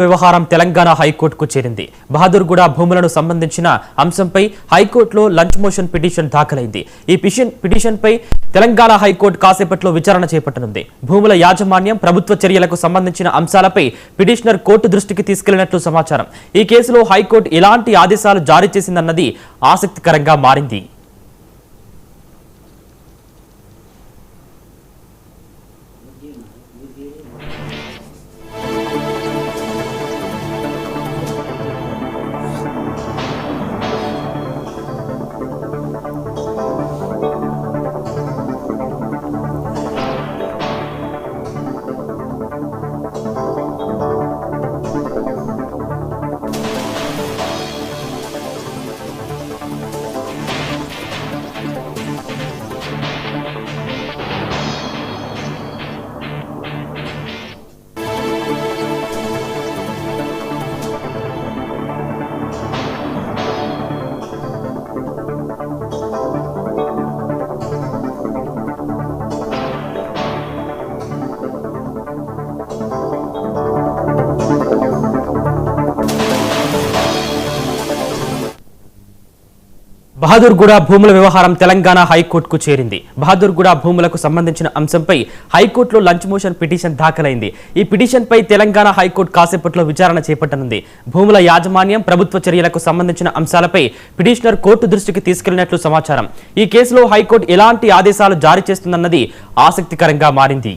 వ్యవహారం తెలంగాణ హైకోర్టుకు చేరింది. బహదూర్గూడ భూములను సంబంధించిన అంశంపై హైకోర్టులో లంచ్ మోషన్ పిటిషన్ దాఖలైంది. ఈ పిటిషన్పై తెలంగాణ హైకోర్టు కాసేపట్లో విచారణ చేపట్టనుంది. భూముల యాజమాన్యం, ప్రభుత్వ చర్యలకు సంబంధించిన అంశాలపై పిటిషనర్ కోర్టు దృష్టికి తీసుకెళ్లినట్లు సమాచారం. ఈ కేసులో హైకోర్టు ఎలాంటి ఆదేశాలు జారీ చేసిందన్నది ఆసక్తికరంగా మారింది. బహదూర్గూడ భూముల వ్యవహారం తెలంగాణ హైకోర్టుకు చేరింది. బహదూర్గూడ భూములకు సంబంధించిన అంశంపై హైకోర్టులో లంచ్ మోషన్ పిటిషన్ దాఖలైంది. ఈ పిటిషన్పై తెలంగాణ హైకోర్టు కాసేపట్లో విచారణ చేపట్టనుంది. భూముల యాజమాన్యం, ప్రభుత్వ చర్యలకు సంబంధించిన అంశాలపై పిటిషనర్ కోర్టు దృష్టికి తీసుకెళ్లినట్లు సమాచారం. ఈ కేసులో హైకోర్టు ఎలాంటి ఆదేశాలు జారీ చేస్తుందన్నది ఆసక్తికరంగా మారింది.